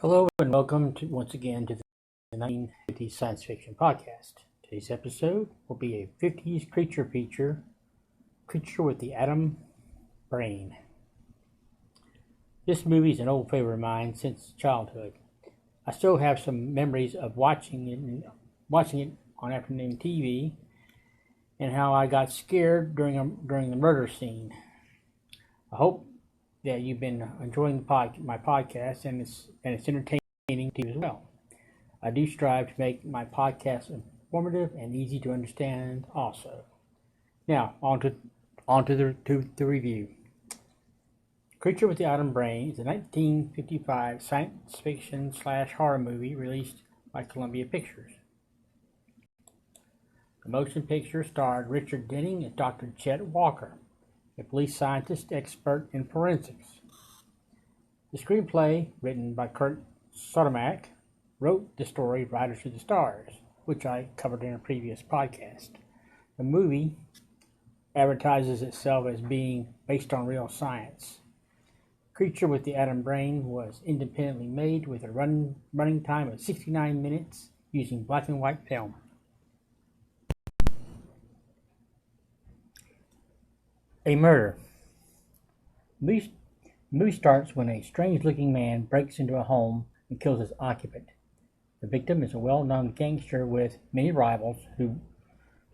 Hello and welcome once again to the 1950s Science Fiction Podcast. Today's episode will be a 50s creature feature, Creature with the Atom Brain. This movie is an old favorite of mine since childhood. I still have some memories of watching it on afternoon TV and how I got scared during the murder scene. I hope that you've been enjoying my podcast and it's entertaining to you as well. I do strive to make my podcast informative and easy to understand also. Now, on to the review. Creature with the Atom Brain is a 1955 science fiction / horror movie released by Columbia Pictures. The motion picture starred Richard Denning as Dr. Chet Walker, a police scientist expert in forensics. The screenplay, written by Kurt Sodermack, wrote the story Riders to the Stars, which I covered in a previous podcast. The movie advertises itself as being based on real science. Creature with the Atom Brain was independently made with a running time of 69 minutes using black and white film. A murder. The movie starts when a strange-looking man breaks into a home and kills his occupant. The victim is a well-known gangster with many rivals who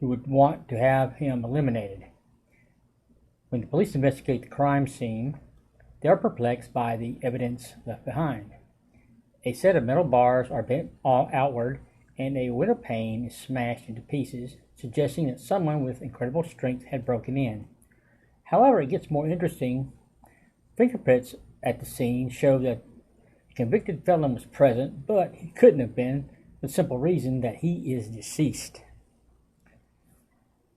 would want to have him eliminated. When the police investigate the crime scene, they are perplexed by the evidence left behind. A set of metal bars are bent outward, and a window pane is smashed into pieces, suggesting that someone with incredible strength had broken in. However, it gets more interesting. Fingerprints at the scene show that the convicted felon was present, but he couldn't have been for the simple reason that he is deceased.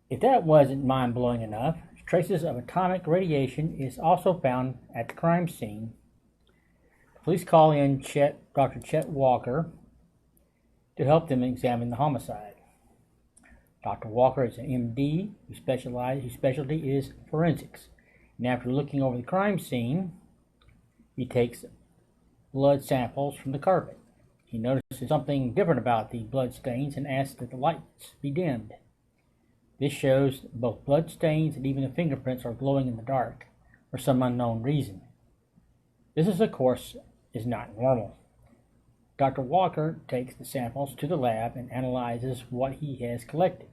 If that wasn't mind-blowing enough, traces of atomic radiation is also found at the crime scene. The police call in Dr. Chet Walker to help them examine the homicide. Dr. Walker is an MD whose specialty is forensics. And after looking over the crime scene, he takes blood samples from the carpet. He notices something different about the blood stains and asks that the lights be dimmed. This shows both blood stains and even the fingerprints are glowing in the dark for some unknown reason. This, of course, is not normal. Dr. Walker takes the samples to the lab and analyzes what he has collected,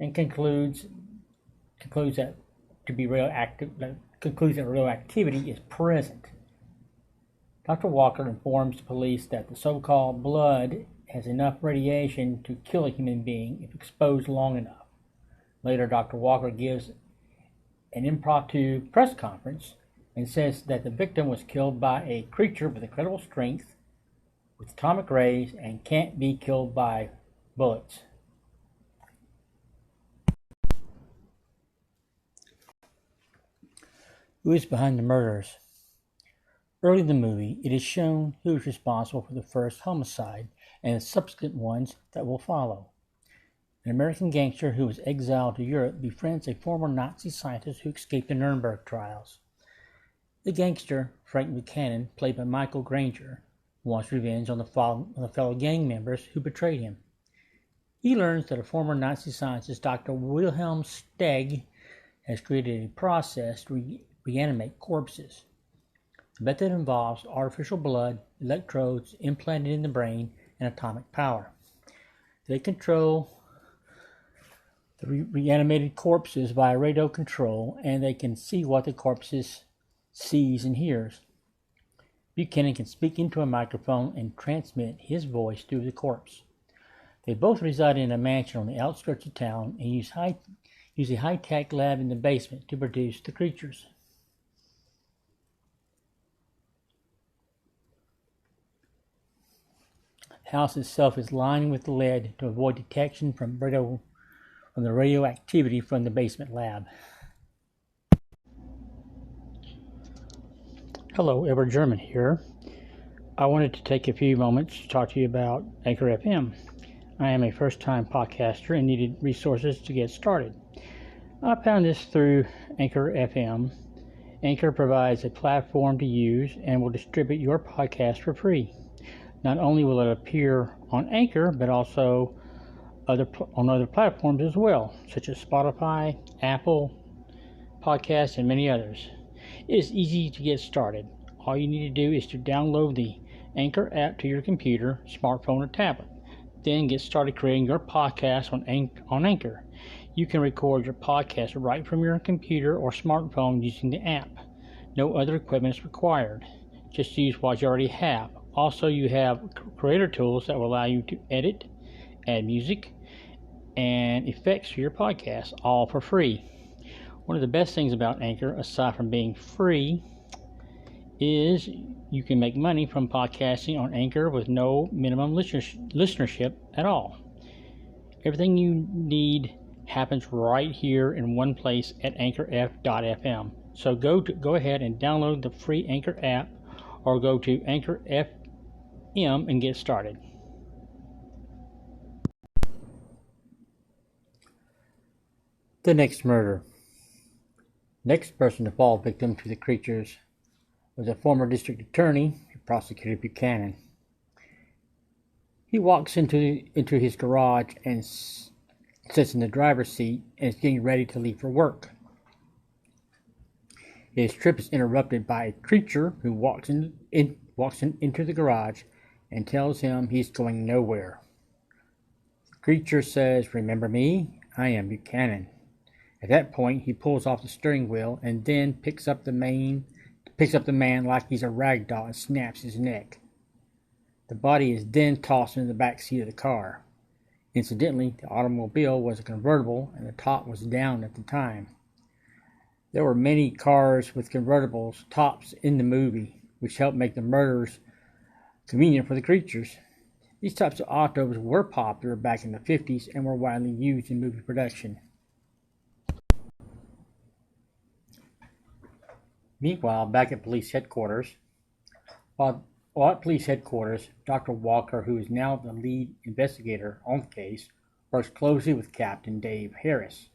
and concludes that radioactivity is present. Dr. Walker informs the police that the so-called blood has enough radiation to kill a human being if exposed long enough. Later, Dr. Walker gives an impromptu press conference and says that the victim was killed by a creature with incredible strength, with atomic rays, and can't be killed by bullets. Who is behind the murders? Early in the movie, it is shown who is responsible for the first homicide and the subsequent ones that will follow. An American gangster who was exiled to Europe befriends a former Nazi scientist who escaped the Nuremberg trials. The gangster, Frank Buchanan, played by Michael Granger, wants revenge on the fellow gang members who betrayed him. He learns that a former Nazi scientist, Dr. Wilhelm Steg, has created a process to reanimate corpses. The method involves artificial blood, electrodes implanted in the brain, and atomic power. They control the reanimated corpses via radio control, and they can see what the corpses sees and hears. Buchanan can speak into a microphone and transmit his voice through the corpse. They both reside in a mansion on the outskirts of town and use a high-tech lab in the basement to produce the creatures. The house itself is lined with lead to avoid detection from the radioactivity from the basement lab. Hello, Ever German here. I wanted to take a few moments to talk to you about Anchorfm. I am a first-time podcaster and needed resources to get started. I found this through Anchorfm. Anchor provides a platform to use and will distribute your podcast for free. Not only will it appear on Anchor, but also on other platforms as well, such as Spotify, Apple Podcasts, and many others. It is easy to get started. All you need to do is to download the Anchor app to your computer, smartphone, or tablet. Then get started creating your podcast on Anchor. You can record your podcast right from your computer or smartphone using the app. No other equipment is required. Just use what you already have. Also, you have creator tools that will allow you to edit, add music, and effects for your podcast, all for free. One of the best things about Anchor, aside from being free, is you can make money from podcasting on Anchor with no minimum listenership at all. Everything you need happens right here in one place at Anchorfm. So go ahead and download the free Anchor app or go to Anchorfm and get started. The next murder. Next person to fall victim to the creatures was a former district attorney, Prosecutor Buchanan. He walks into his garage and sits in the driver's seat and is getting ready to leave for work. His trip is interrupted by a creature who walks into the garage and tells him he's going nowhere. The creature says, "Remember me? I am Buchanan." At that point, he pulls off the steering wheel and then picks up the man like he's a rag doll and snaps his neck. The body is then tossed into the back seat of the car. Incidentally, the automobile was a convertible and the top was down at the time. There were many cars with convertibles tops in the movie, which helped make the murders convenient for the creatures. These types of autos were popular back in the 50s and were widely used in movie production. Meanwhile, back at police headquarters, while at police headquarters, Dr. Walker, who is now the lead investigator on the case, works closely with Captain Dave Harris.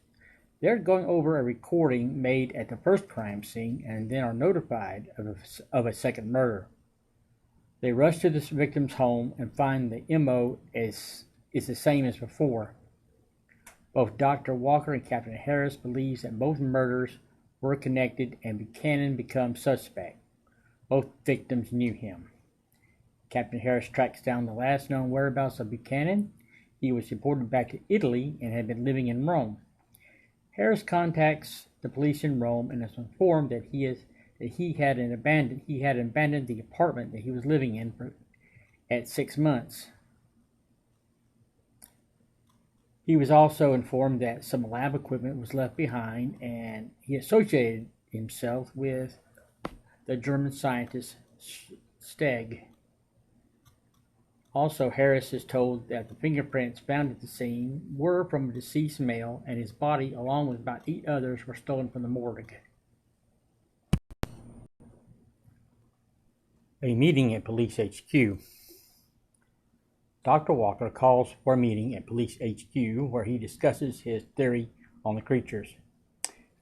They're going over a recording made at the first crime scene and then are notified of a second murder. They rush to this victim's home and find the MO is the same as before. Both Dr. Walker and Captain Harris believes that both murders were connected and Buchanan becomes suspect. Both victims knew him. Captain Harris tracks down the last known whereabouts of Buchanan. He was deported back to Italy and had been living in Rome. Harris contacts the police in Rome and is informed that he had abandoned the apartment that he was living in at 6 months. He was also informed that some lab equipment was left behind, and he associated himself with the German scientist Steg. Also, Harris is told that the fingerprints found at the scene were from a deceased male, and his body, along with about 8 others, were stolen from the morgue. A meeting at Police HQ. Dr. Walker calls for a meeting at Police HQ where he discusses his theory on the creatures.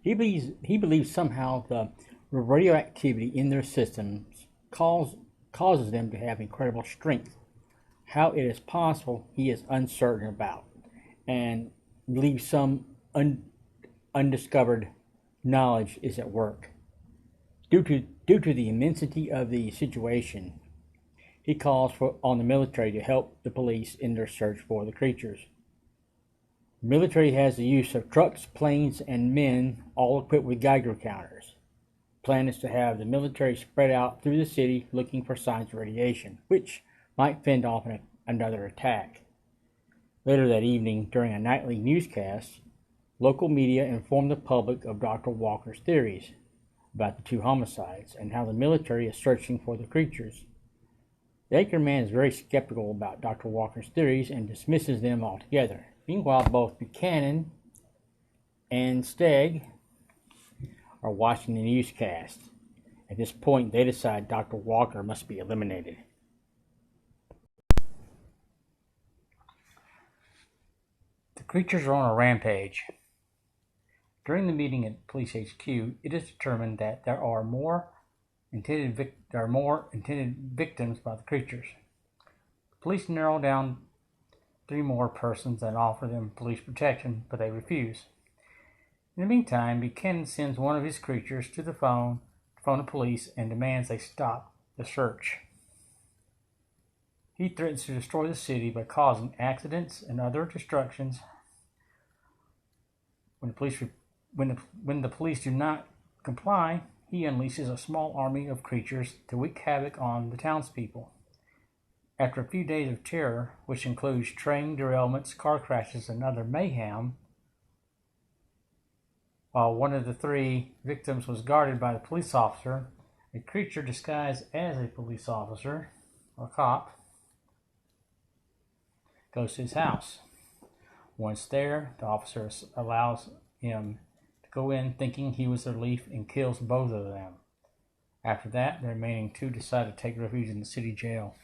He believes somehow the radioactivity in their systems causes them to have incredible strength. How it is possible, he is uncertain about, and believes some undiscovered knowledge is at work. Due to the immensity of the situation, he calls on the military to help the police in their search for the creatures. The military has the use of trucks, planes, and men, all equipped with Geiger counters. The plan is to have the military spread out through the city looking for signs of radiation, which might fend off another attack. Later that evening, during a nightly newscast, local media informed the public of Dr. Walker's theories about the 2 homicides and how the military is searching for the creatures. The Anchorman is very skeptical about Dr. Walker's theories and dismisses them altogether. Meanwhile, both Buchanan and Steg are watching the newscast. At this point, they decide Dr. Walker must be eliminated. The creatures are on a rampage. During the meeting at Police HQ, it is determined that there are more intended victims by the creatures. Police narrow down 3 more persons and offer them police protection, but they refuse. In the meantime, Buchanan sends one of his creatures to phone the police and demands they stop the search. He threatens to destroy the city by causing accidents and other destructions. When the police do not comply, he unleashes a small army of creatures to wreak havoc on the townspeople. After a few days of terror, which includes train derailments, car crashes, and other mayhem, while one of the 3 victims was guarded by the police officer, a creature disguised as a police officer or cop goes to his house. Once there, the officer allows him to go in thinking he was the relief and kills both of them. After that, the remaining 2 decide to take refuge in the city jail.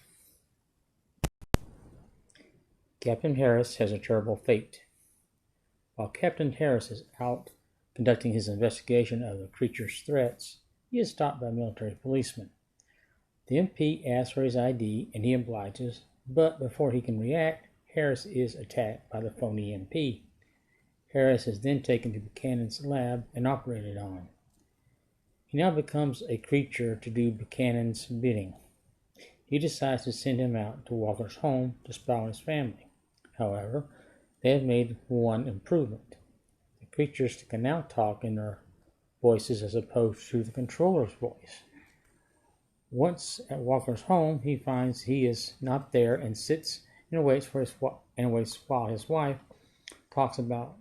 Captain Harris has a terrible fate. While Captain Harris is out conducting his investigation of the creature's threats, he is stopped by a military policeman. The MP asks for his ID and he obliges, but before he can react, Harris is attacked by the phony MP. Harris is then taken to Buchanan's lab and operated on. He now becomes a creature to do Buchanan's bidding. He decides to send him out to Walker's home to spy on his family. However, they have made one improvement. The creatures can now talk in their voices as opposed to the controller's voice. Once at Walker's home, he finds he is not there and sits and waits while his wife talks about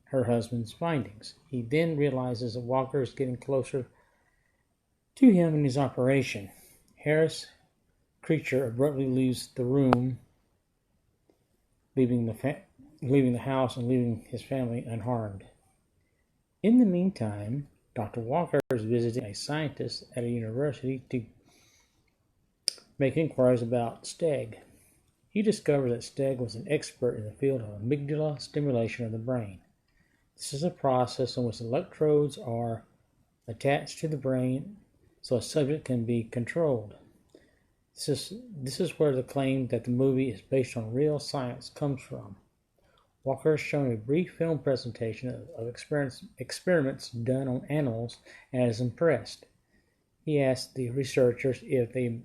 her husband's findings. He then realizes that Walker is getting closer to him in his operation. Harris' creature abruptly leaves the room, leaving the house and leaving his family unharmed. In the meantime, Dr. Walker is visiting a scientist at a university to make inquiries about Steg. He discovers that Steg was an expert in the field of amygdala stimulation of the brain. This is a process in which electrodes are attached to the brain so a subject can be controlled. This is where the claim that the movie is based on real science comes from. Walker has shown a brief film presentation of experiments done on animals and is impressed. He asks the researchers if it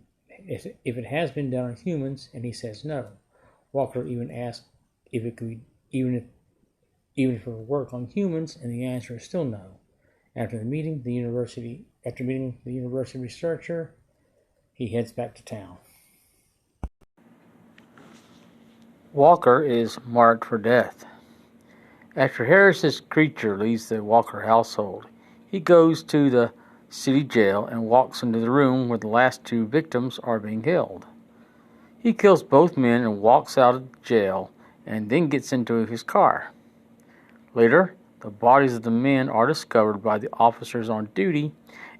has been done on humans, and he says no. Walker even asks if it would work on humans, and the answer is still no. After meeting the university researcher, he heads back to town. Walker is marked for death. After Harris's creature leaves the Walker household, he goes to the city jail and walks into the room where the last 2 victims are being held. He kills both men and walks out of jail and then gets into his car. Later, the bodies of the men are discovered by the officers on duty,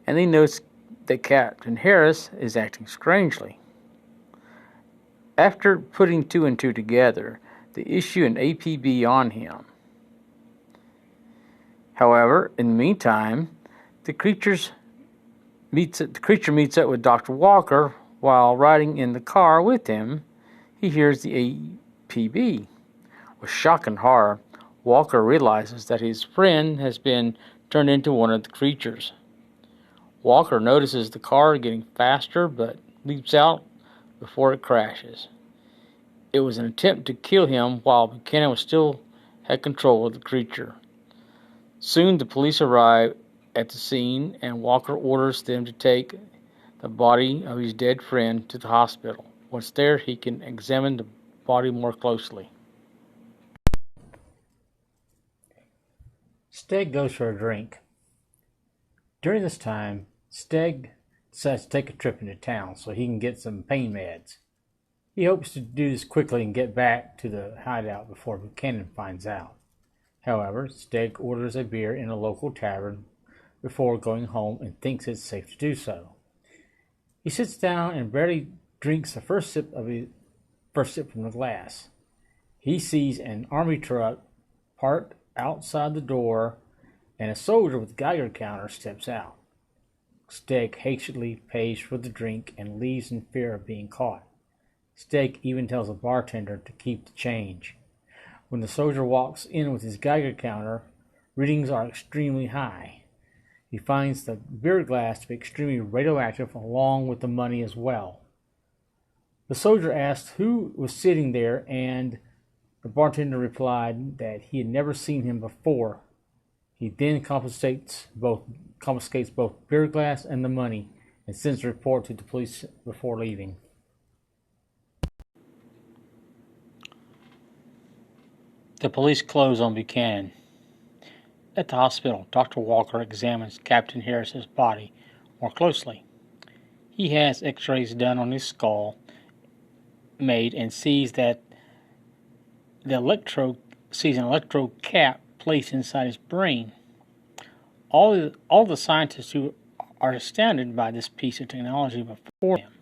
and they notice that Captain Harris is acting strangely. After putting 2 and 2 together, they issue an APB on him. However, in the meantime, the creature meets up with Dr. Walker. While riding in the car with him, he hears the APB. With shock and horror, Walker realizes that his friend has been turned into one of the creatures. Walker notices the car getting faster but leaps out before it crashes. It was an attempt to kill him while Buchanan still had control of the creature. Soon the police arrive at the scene and Walker orders them to take the body of his dead friend to the hospital. Once there, he can examine the body more closely. Steg goes for a drink. During this time, Steg decides to take a trip into town so he can get some pain meds. He hopes to do this quickly and get back to the hideout before Buchanan finds out. However, Steg orders a beer in a local tavern before going home and thinks it's safe to do so. He sits down and barely drinks the first sip from the glass. He sees an army truck parked outside the door, and a soldier with a Geiger counter steps out. Steg hastily pays for the drink and leaves in fear of being caught. Steg even tells the bartender to keep the change. When the soldier walks in with his Geiger counter, readings are extremely high. He finds the beer glass to be extremely radioactive along with the money as well. The soldier asks who was sitting there, and the bartender replied that he had never seen him before. He then confiscates both beer glass and the money and sends a report to the police before leaving. The police close on Buchanan. At the hospital, Dr. Walker examines Captain Harris's body more closely. He has x-rays done on his skull made and sees that an electrode cap placed inside his brain. All the scientists who are astounded by this piece of technology before him.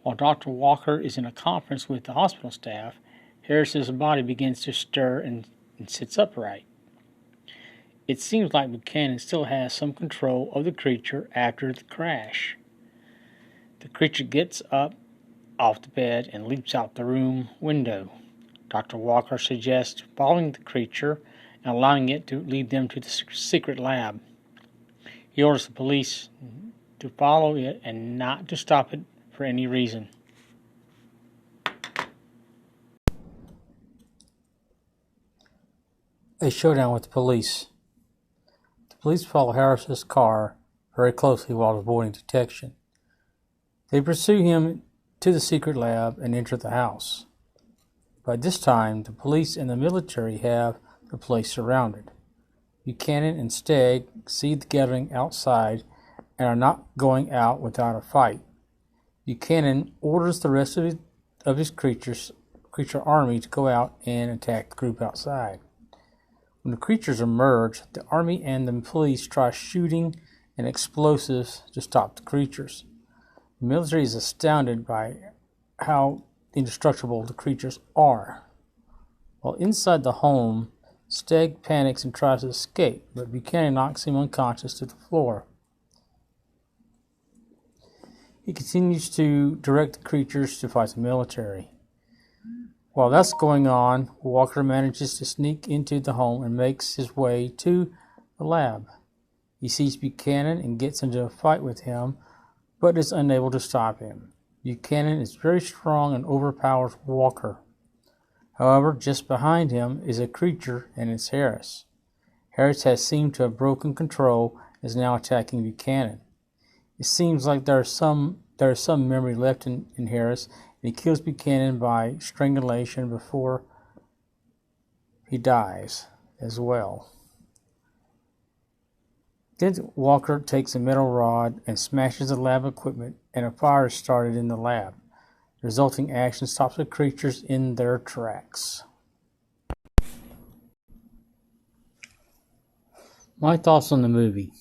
While Dr. Walker is in a conference with the hospital staff, Harris's body begins to stir and sits upright. It seems like Buchanan still has some control of the creature after the crash. The creature gets up off the bed and leaps out the room window. Dr. Walker suggests following the creature and allowing it to lead them to the secret lab. He orders the police to follow it and not to stop it for any reason. A showdown with the police. The police follow Harris's car very closely while avoiding detection. They pursue him to the secret lab and enter the house. By this time, the police and the military have the place surrounded. Buchanan and Steg see the gathering outside and are not going out without a fight. Buchanan orders the rest of his creature army to go out and attack the group outside. When the creatures emerge, the army and the police try shooting and explosives to stop the creatures. The military is astounded by how indestructible the creatures are. While inside the home, Steg panics and tries to escape, but Buchanan knocks him unconscious to the floor. He continues to direct the creatures to fight the military. While that's going on, Walker manages to sneak into the home and makes his way to the lab. He sees Buchanan and gets into a fight with him, but is unable to stop him. Buchanan is very strong and overpowers Walker. However, just behind him is a creature, and it's Harris. Harris has seemed to have broken control and is now attacking Buchanan. It seems like there is some memory left in Harris, and he kills Buchanan by strangulation before he dies as well. Then Walker takes a metal rod and smashes the lab equipment, and a fire is started in the lab. The resulting action stops the creatures in their tracks. My thoughts on the movie.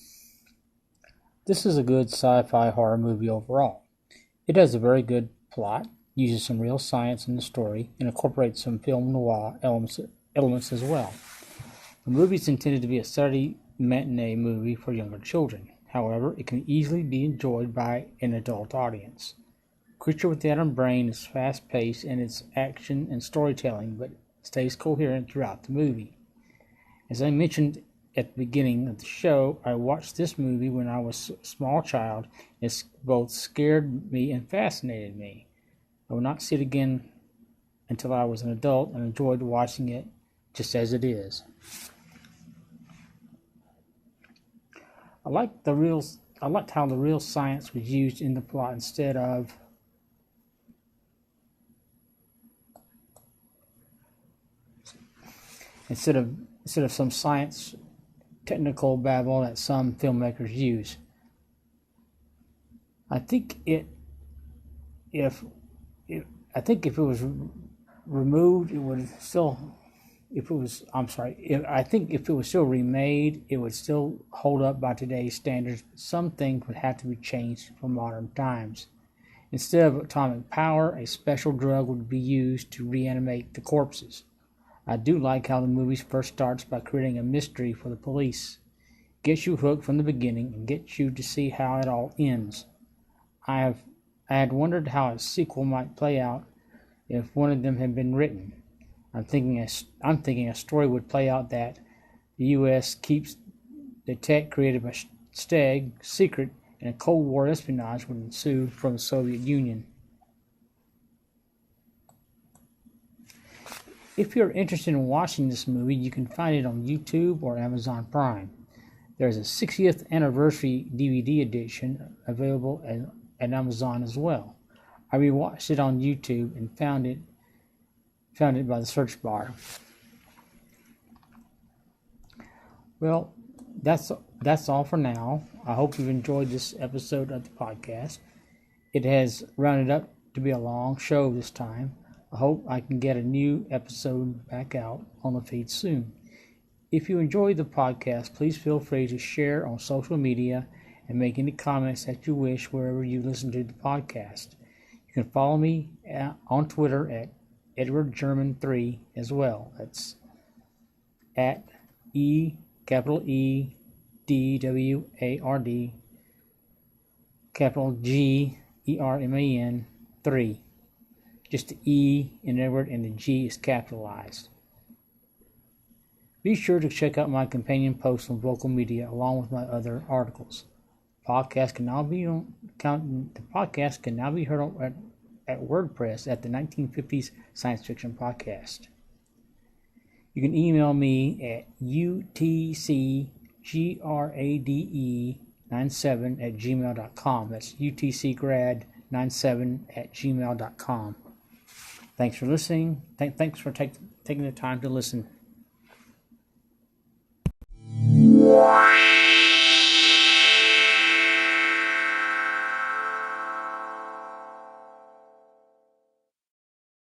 This is a good sci-fi horror movie overall. It has a very good plot, uses some real science in the story, and incorporates some film noir elements as well. The movie is intended to be a Saturday matinee movie for younger children. However, it can easily be enjoyed by an adult audience. Creature with the Atom Brain is fast-paced in its action and storytelling, but stays coherent throughout the movie. As I mentioned at the beginning of the show, I watched this movie when I was a small child. It both scared me and fascinated me. I will not see it again until I was an adult and enjoyed watching it just as it is. I liked how the real science was used in the plot instead of some science technical babble that some filmmakers use. I think if it was removed, it would still. I think if it was still remade, it would still hold up by today's standards. But some things would have to be changed for modern times. Instead of atomic power, a special drug would be used to reanimate the corpses. I do like how the movie first starts by creating a mystery for the police. Gets you hooked from the beginning and gets you to see how it all ends. I had wondered how a sequel might play out, if one of them had been written. I'm thinking a story would play out that the U.S. keeps the tech created by Steg secret, and a Cold War espionage would ensue from the Soviet Union. If you're interested in watching this movie, you can find it on YouTube or Amazon Prime. There's a 60th anniversary DVD edition available at Amazon as well. I rewatched it on YouTube and found it by the search bar. Well, that's all for now. I hope you've enjoyed this episode of the podcast. It has rounded up to be a long show this time. I hope I can get a new episode back out on the feed soon. If you enjoyed the podcast, please feel free to share on social media and make any comments that you wish wherever you listen to the podcast. You can follow me on Twitter at EdwardGerman3 as well. That's at EDWARD GERMAN 3. Just the E in Edward and the G is capitalized. Be sure to check out my companion posts on Vocal Media along with my other articles. The podcast can now be heard at WordPress at the 1950s Science Fiction Podcast. You can email me at utcgrade97@gmail.com. That's utcgrad97@gmail.com. Thanks for listening. Thanks for taking the time to listen.